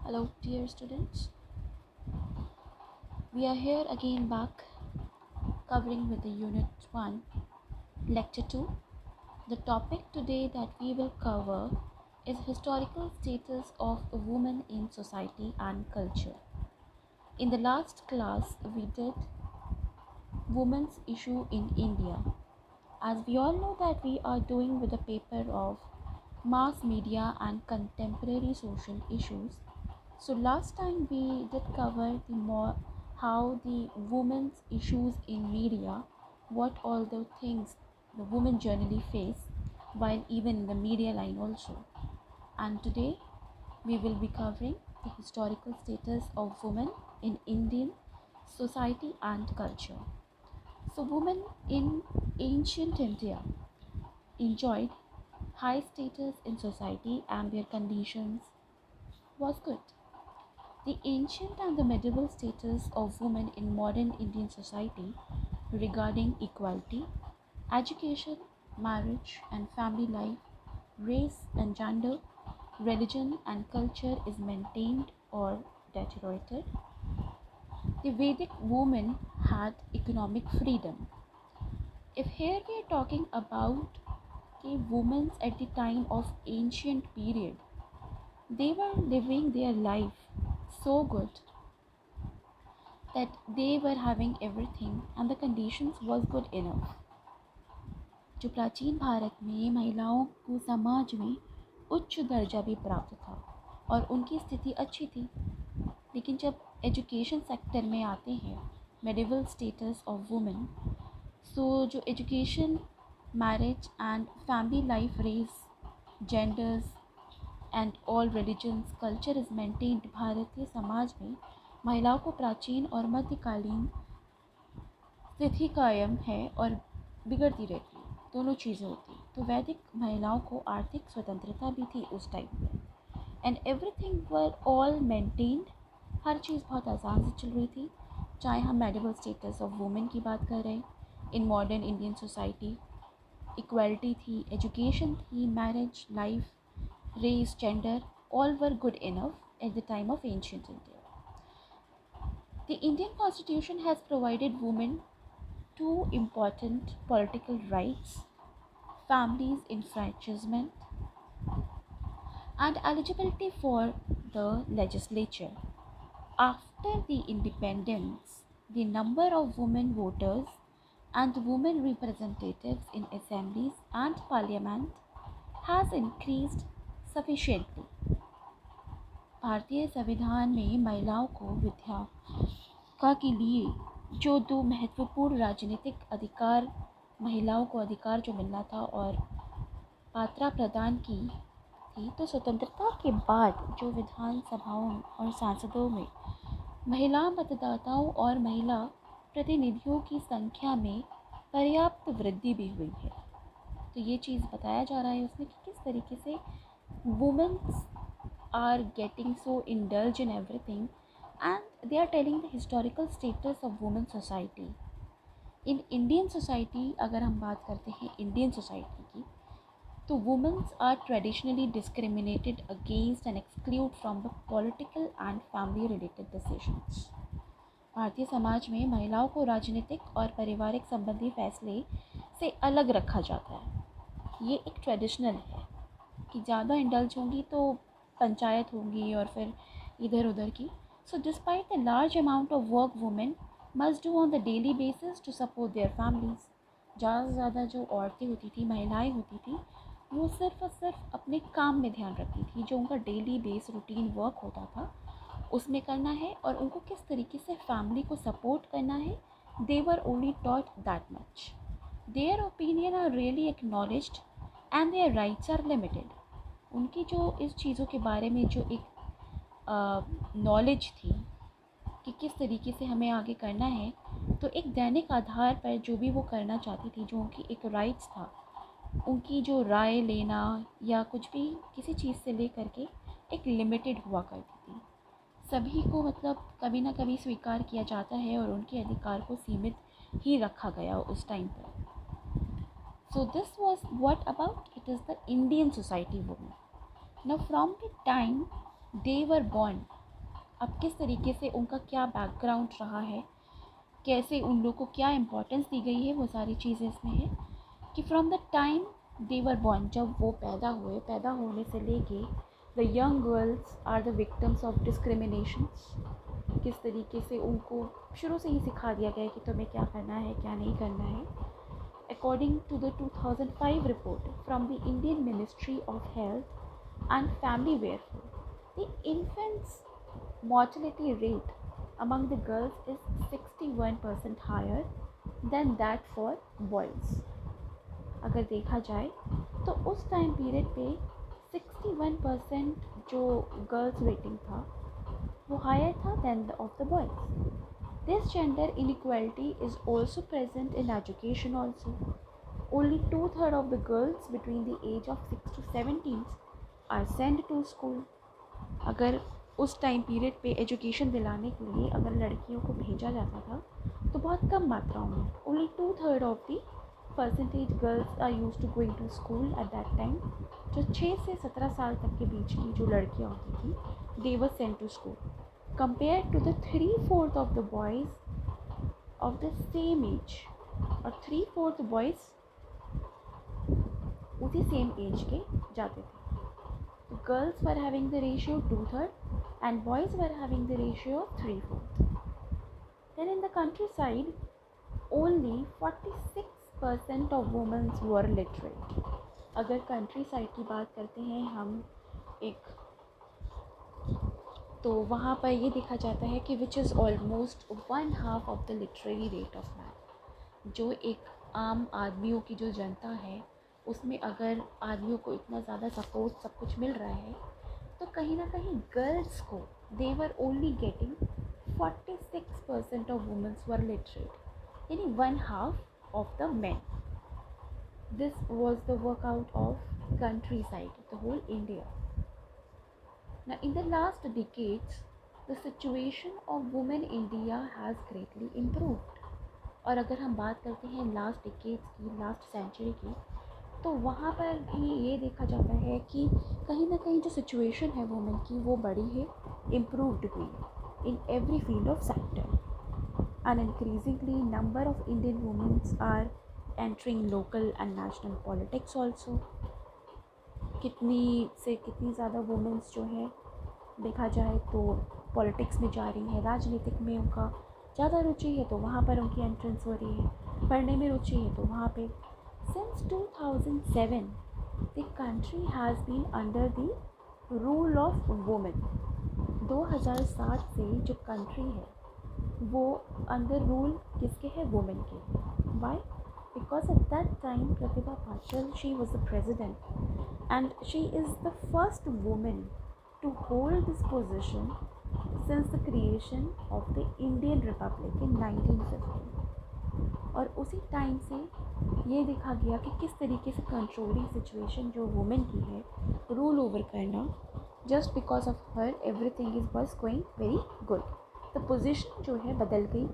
Hello, dear students. We are here again back covering with the Unit 1, Lecture 2. The topic today that we will cover is historical status of a woman in society and culture. In the last class, we did women's issue in India. As we all know that we are doing with the paper of mass media and contemporary social issues. So last time we did cover the more how the women's issues in media, what all the things the women generally face while even in the media line also. And today we will be covering the historical status of women in Indian society and culture. So women in ancient India enjoyed high status in society and their conditions was good. The ancient and the medieval status of women in modern Indian society regarding equality, education, marriage and family life, race and gender, religion and culture is maintained or deteriorated. The Vedic woman had economic freedom. If here we are talking about the women at the time of ancient period, they were living their life so good that they were having everything and the conditions was good enough. जो प्राचीन भारत में महिलाओं को समाज में उच्च दर्जा भी प्राप्त था और उनकी स्थिति अच्छी थी, लेकिन जब एजुकेशन सेक्टर में आते हैं medieval status of women, so जो education, marriage and family life, race, genders and all religions, culture is maintained, भारतीय समाज में महिलाओं को प्राचीन और मध्यकालीन स्थिति कायम है और बिगड़ती रहती है, दोनों चीज़ें होती। तो वैदिक महिलाओं को आर्थिक स्वतंत्रता भी थी उस टाइम पे and everything were all maintained, हर चीज़ बहुत आसान से चल रही थी। चाहे हम मेडिवल स्टेटस ऑफ वुमेन की बात कर रहे हैं, in modern Indian society equality थी, एजुकेशन थी, marriage life, race, gender, all were good enough at the time of ancient India. The Indian Constitution has provided women two important political rights: families enfranchisement and eligibility for the legislature. After the independence, the number of women voters and women representatives in assemblies and parliament has increased sufficiently. भारतीय संविधान में महिलाओं को विद्या का के लिए जो दो महत्वपूर्ण राजनीतिक अधिकार, महिलाओं को अधिकार जो मिलना था और पात्रा प्रदान की थी, तो स्वतंत्रता के बाद जो विधानसभाओं और सांसदों में महिला मतदाताओं और महिला प्रतिनिधियों की संख्या में पर्याप्त वृद्धि भी हुई है। तो ये चीज़ बताया जा रहा है उसमें कि किस तरीके से women's are getting so indulged in everything and they are telling the historical status of women society. In Indian society अगर हम बात करते हैं Indian society की, तो women are traditionally discriminated against and excluded from the political and family related decisions. भारतीय समाज में महिलाओं को राजनीतिक और पारिवारिक संबंधी फैसले से अलग रखा जाता है। ये एक ट्रेडिशनल है कि ज़्यादा इंडल्ज होंगी तो पंचायत होगी और फिर इधर उधर की। So despite the large amount of work women must do on the daily basis to support their families, ज़्यादा से ज़्यादा जो औरतें होती थी, महिलाएं होती थी, वो सिर्फ और सिर्फ अपने काम में ध्यान रखती थी। जो उनका डेली बेस रूटीन वर्क होता था उसमें करना है और उनको किस तरीके से फैमिली को सपोर्ट करना है, they were only taught that much. Their opinion are really acknowledged and their rights are limited. उनकी जो इस चीज़ों के बारे में जो एक नॉलेज थी कि किस तरीके से हमें आगे करना है, तो एक दैनिक आधार पर जो भी वो करना चाहती थी, जो उनकी एक राइट्स था, उनकी जो राय लेना या कुछ भी किसी चीज़ से ले करके एक लिमिटेड हुआ करती थी। सभी को मतलब कभी ना कभी स्वीकार किया जाता है और उनके अधिकार को सीमित ही रखा गया उस टाइम पर। So this was what about it is the Indian society women. Now from the time they were born, अब किस तरीके से उनका क्या बैकग्राउंड रहा है, कैसे उन लोगों को क्या इम्पोर्टेंस दी गई है, वो सारी चीज़ें इसमें है कि from the time they were born, जब वो पैदा हुए, पैदा होने से लेके the young girls are the victims of discrimination. किस तरीके से उनको शुरू से ही सिखा दिया गया है कि तुम्हें क्या करना है, क्या नहीं करना है। According to the 2005 report from the Indian ministry of health and family welfare, the infants mortality rate among the girls is 61% higher than that for boys। अगर देखा जाए तो उस टाइम पीरियड पे 61% जो गर्ल्स रेटिंग था वो हायर था then of the boys. This gender inequality is also present in education also। Only two-thirds of the girls between the age of 6 to 17 are sent to school। अगर उस time period पे education दिलाने के लिए अगर लड़कियों को भेजा जाता था तो बहुत कम मात्राओं में, only two third of the percentage girls are use to going to school at that time. जो 6 से 17 साल तक के बीच की जो लड़कियां होती थी they were sent to school, compare to the 3/4 of the boys of the same age. और 3/4 बॉयज़ उसी सेम एज के जाते थे। Girls were having the ratio 2/3 and boys were having the ratio of 3/4। Then in the countryside, only 46% of women were literate। अगर countryside की बात करते हैं हम एक, तो वहाँ पर ये देखा जाता है कि which is almost 1/2 of the literary rate of man। जो एक आम आदमियों की जो जनता है उसमें अगर आदमियों को इतना ज़्यादा सपोर्ट सब कुछ मिल रहा है तो कहीं ना कहीं गर्ल्स को they were only getting 46% of womens were literate, यानी 1/2 of the men। This was the workout of countryside, the whole India। Now in the last decades the situation of women in India has greatly improved। और अगर हम बात करते हैं last decades की, last century की, तो वहाँ पर भी ये देखा जाता है कि कहीं ना कहीं जो सिचुएशन है वुमेन की वो बड़ी है, इम्प्रूव्ड हुई है in every field of sector. And increasingly number of Indian womens are entering local and national politics also. कितनी से कितनी ज़्यादा वुमेन्स जो है देखा जाए तो पॉलिटिक्स में जा रही है, राजनीतिक में उनका ज़्यादा रुचि है तो वहाँ पर उनकी एंट्रेंस हो रही है, पढ़ने में रुचि है तो वहाँ पे। Since 2007 the country has been under the rule of women। 2007 से जो कंट्री है वो अंडर रूल किसके है, वुमेन के। Why? Because at that time Pratibha Patil she was the president and she is the first women to hold this position since the creation of the Indian republic in 1950। और उसी time से ये देखा गया कि किस तरीके से कंट्रोलिंग सिचुएशन जो वुमेन की है, रूल ओवर करना, just because of her everything is बस गोइंग वेरी गुड। तो पोजीशन जो है बदल गई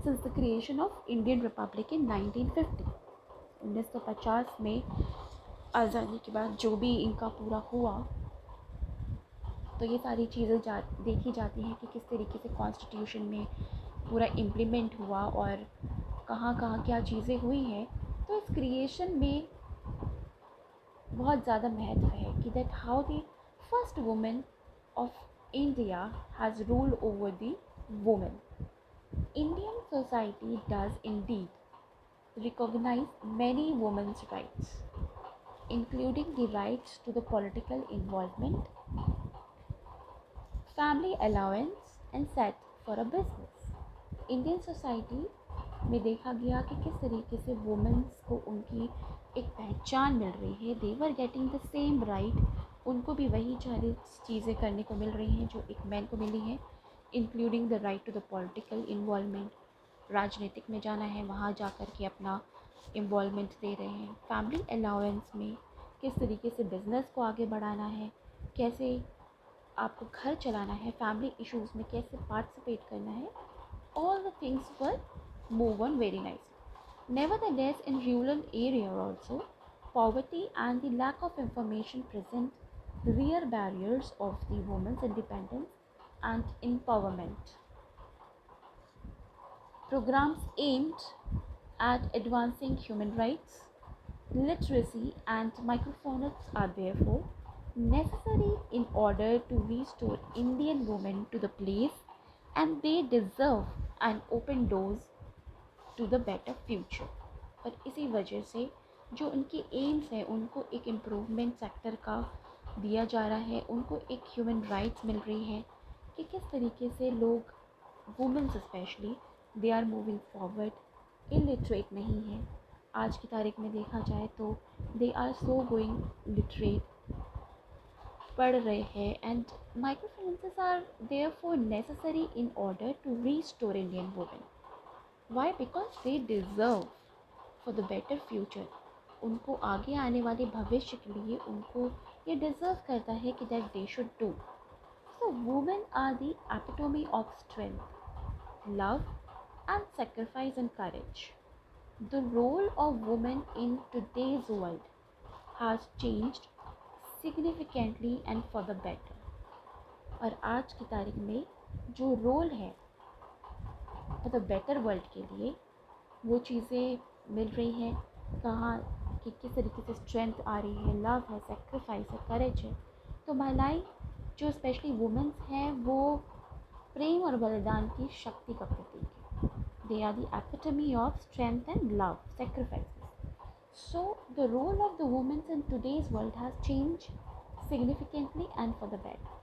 since the creation of Indian republic in 1950। 1950 में आज़ादी के बाद जो भी इनका पूरा हुआ तो ये सारी चीज़ें देखी जाती हैं कि किस तरीके से कॉन्स्टिट्यूशन में पूरा इम्प्लीमेंट हुआ और कहाँ कहाँ क्या चीज़ें हुई हैं। तो इस क्रिएशन में बहुत ज़्यादा महत्व है कि that how the first women of India has rule over the women. Indian society does Indeed recognize many women's rights, including the rights to the political involvement, family allowance and set for a business। Indian society में देखा गया कि किस तरीके से women's को उनकी एक पहचान मिल रही है, they were getting the same right, उनको भी वही सारी चीज़ें करने को मिल रही हैं जो एक मैन को मिली है, including the right to the political involvement, राजनीतिक में जाना है वहाँ जा कर के अपना इन्वॉल्वमेंट दे रहे हैं। फैमिली अलाउंस में किस तरीके से बिज़नेस को आगे बढ़ाना है, कैसे आपको घर चलाना है, फैमिली इश्यूज़ में कैसे पार्टिसिपेट करना है, all the things were move on very nicely। Nevertheless, in rural area also, poverty and the lack of information present real barriers of the women's independence and empowerment. Programs aimed at advancing human rights, literacy, and microphonics are therefore necessary in order to restore Indian women to the place and they deserve and open doors to the better future. और इसी वजह से जो उनके AIIMS हैं उनको एक improvement sector का दिया जा रहा है, उनको एक ह्यूमन राइट्स मिल रही है कि किस तरीके से लोग, womens specially, they are moving forward, illiterate नहीं है। आज की तारीख में देखा जाए तो they are so going literate, पढ़ रहे हैं, and micro finances are there for necessary in order to restore Indian women. Why? Because they deserve for the better future. उनको आगे आने वाले भविष्य के लिए उनको ये डिज़र्व करता है कि that they should do. So women are the epitome of strength, love and sacrifice and courage. The role of women in today's world has changed significantly and for the better. और आज की तारीख में जो role है for the better world के लिए, वो चीज़ें मिल रही हैं कहाँ, कि किस तरीके से स्ट्रेंथ आ रही है, लव है, सेक्रीफाइस है, करेज है। तो महिलाएं जो स्पेशली वुमेंस हैं वो प्रेम और बलिदान की शक्ति का प्रतीक है। They are the epitome of strength and love, sacrifices. So the role of the womens in today's world has change significantly and for the better.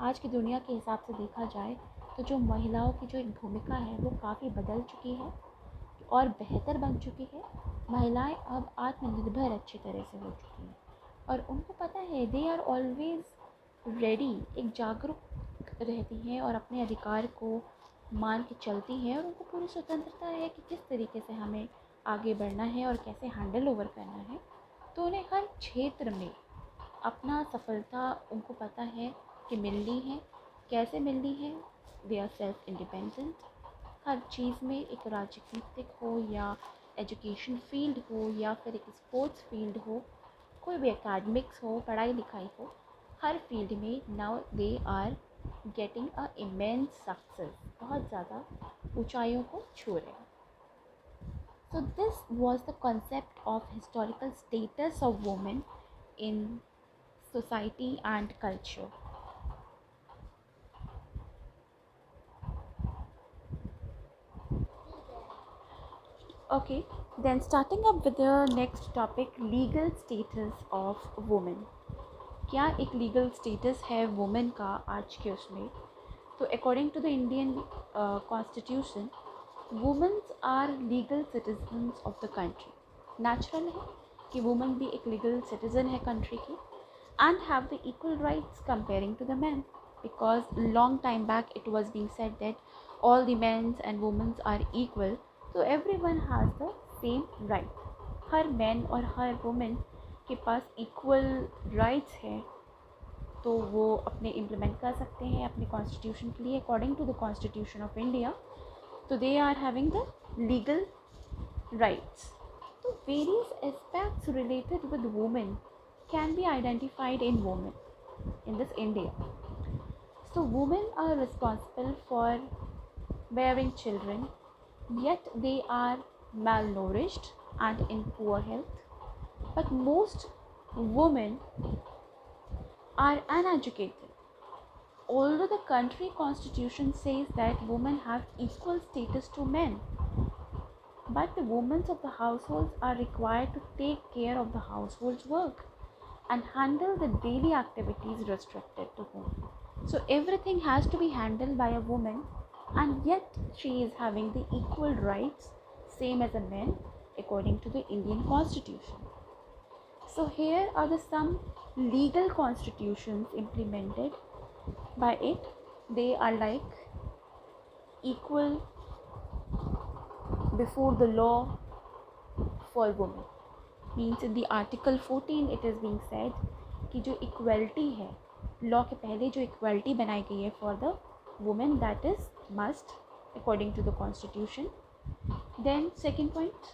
आज की दुनिया के हिसाब से देखा जाए तो जो महिलाओं की जो एक भूमिका है वो काफ़ी बदल चुकी है और बेहतर बन चुकी है। महिलाएं अब आत्मनिर्भर अच्छी तरह से हो चुकी हैं और उनको पता है, दे आर ऑलवेज़ रेडी, एक जागरूक रहती हैं और अपने अधिकार को मान के चलती हैं और उनको पूरी स्वतंत्रता है कि किस तरीके से हमें आगे बढ़ना है और कैसे हैंडल ओवर करना है। तो उन्हें हर क्षेत्र में अपना सफलता उनको पता है कि मिलनी है, कैसे मिलनी है। दे आर सेल्फ इंडिपेंडेंट हर चीज़ में, एक राजनीतिक हो या एजुकेशन फील्ड हो या फिर एक स्पोर्ट्स फील्ड हो, कोई भी एकेडमिक्स हो, पढ़ाई लिखाई हो, हर फील्ड में now they are getting a immense success, बहुत ज़्यादा ऊंचाइयों को छू रहे हैं। So this was the concept of historical status of women in society and culture. Okay, then starting up with the next topic, legal status of women. क्या एक legal status है वुमेन का आज के उसमें? तो according to the Indian constitution, womens are legal citizens of the country. Natural है कि वुमेन भी एक लीगल सिटीजन है कंट्री की, and have the equal rights comparing to the man, because long time back it was being said that all the mens and womens are equal, तो everyone has the same right. हर man और हर women के पास equal rights हैं, तो वो अपने implement कर सकते हैं अपने कॉन्स्टिट्यूशन के लिए according to the constitution of India. तो they are having the legal rights. तो various aspects related with women can be identified in women in this India. So women are responsible for bearing children, yet they are malnourished and in poor health. But most women are uneducated. Although the country constitution says that women have equal status to men, but the women of the households are required to take care of the household's work and handle the daily activities restricted to home. So everything has to be handled by a woman, and yet she is having the equal rights same as a man according to the Indian constitution. So here are the some legal constitutions implemented by it. They are like equal before the law for women. Means in the article 14 it is being said कि जो equality है, law के पहले जो equality बनाई गई है for the women, that is must according to the constitution. Then second point,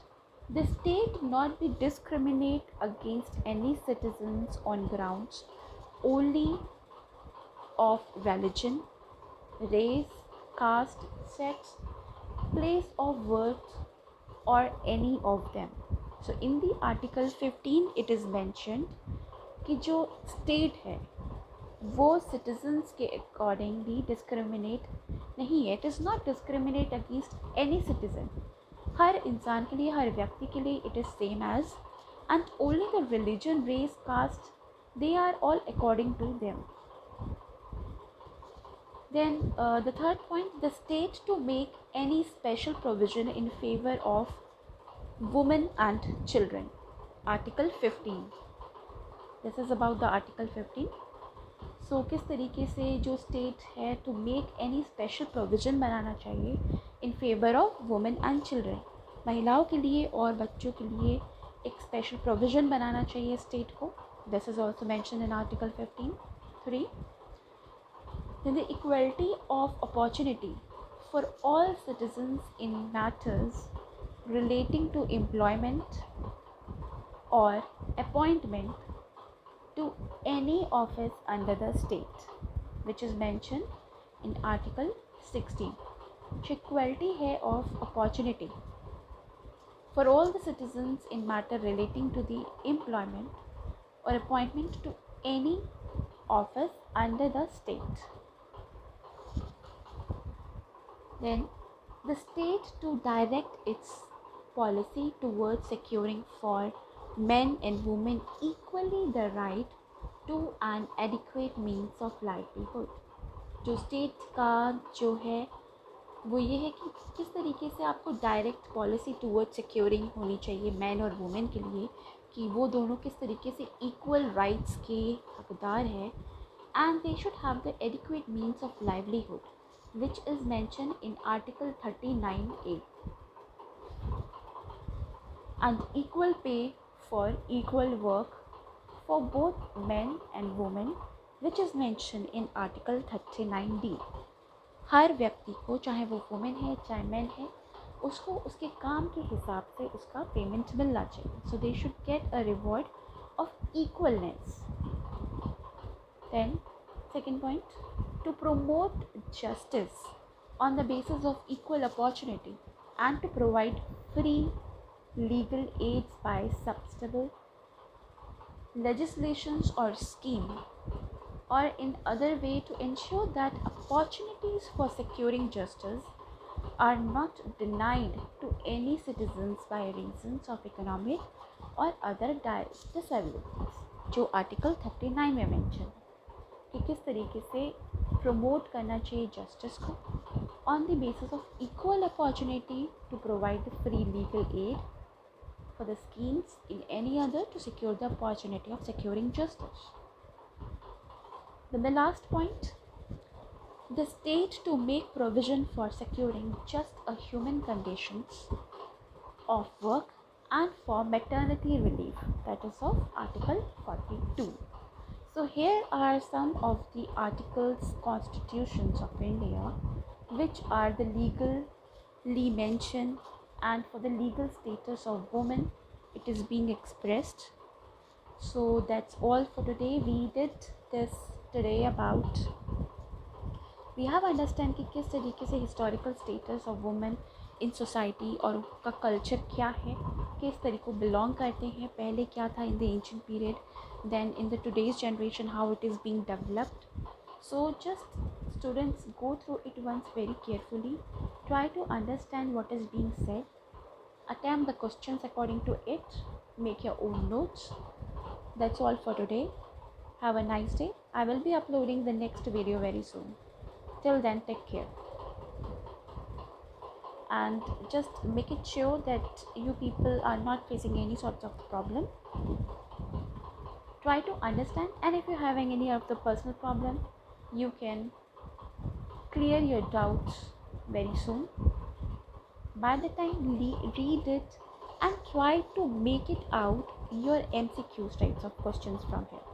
the state not be discriminate against any citizens on grounds only of religion, race, caste, sex, place of birth, or any of them. So in the article 15 it is mentioned कि जो state है वो citizens के accordingly discriminate नहीं है. It is not discriminate against any citizen. हर इंसान के लिए, हर व्यक्ति के लिए it is same as, and only the religion, race, caste, they are all according to them. Then the third point, the state to make any special provision in favor of women and children. Article 15. This is about the Article 15. So किस तरीके से जो state है to make any special provision बनाना चाहिए in favour of women and children. महिलाओं के लिए और बच्चों के लिए एक स्पेशल प्रोविज़न बनाना चाहिए स्टेट को. This is also mention in article 15(3). Then the equality of opportunity for all citizens in matters relating to employment or appointment to any office under the state, which is mentioned in Article 16. Equality है of opportunity for all the citizens in matter relating to the employment or appointment to any office under the state. Then the state to direct its policy towards securing for men and women equally the right to an adequate means of livelihood. जो state का जो है वो ये है कि किस तरीके से आपको डायरेक्ट पॉलिसी टूवर्ड सिक्योरिंग होनी चाहिए मैन और वुमेन के लिए, कि वो दोनों किस तरीके से इक्वल राइट्स के हकदार है, and they should have the adequate means of livelihood, which is mentioned in Article 39A. And equal pay for equal work for both men and women, which is mentioned in Article 39D. हर व्यक्ति को, चाहे वो women है चाहे man है, उसको उसके काम के हिसाब से उसका पेमेंट मिलना चाहिए. So they should get a reward of equalness. Then second point, to promote justice on the basis of equal opportunity and to provide free legal aids by substantive legislations or scheme or in other way to ensure that opportunities for securing justice are not denied to any citizens by reasons of economic or other disabilities, जो article 39 में mention है कि किस तरीके से promote करना चाहिए justice को on the basis of equal opportunity to provide the free legal aid for the schemes in any other to secure the opportunity of securing justice. Then the last point, the state to make provision for securing just a human conditions of work and for maternity relief, that is of Article 42. So here are some of the articles, constitutions of India, which are the legally mentioned, and for the legal status of women it is being expressed. So that's all for today. We did this today about, we have understand कि किस तरीके से historical status of women in society और उसका culture क्या है, किस तरीके को बिलोंग करते हैं, पहले क्या था in the ancient period, then in the today's generation how it is being developed. So just students go through it once very carefully, try to understand what is being said, attempt the questions according to it, make your own notes. That's all for today. Have a nice day. I will be uploading the next video very soon. Till then, take care. And just make it sure that you people are not facing any sort of problem. Try to understand, and if you're having any of the personal problem, you can clear your doubts very soon. By the time, read it and try to make it out your MCQ types of questions from here.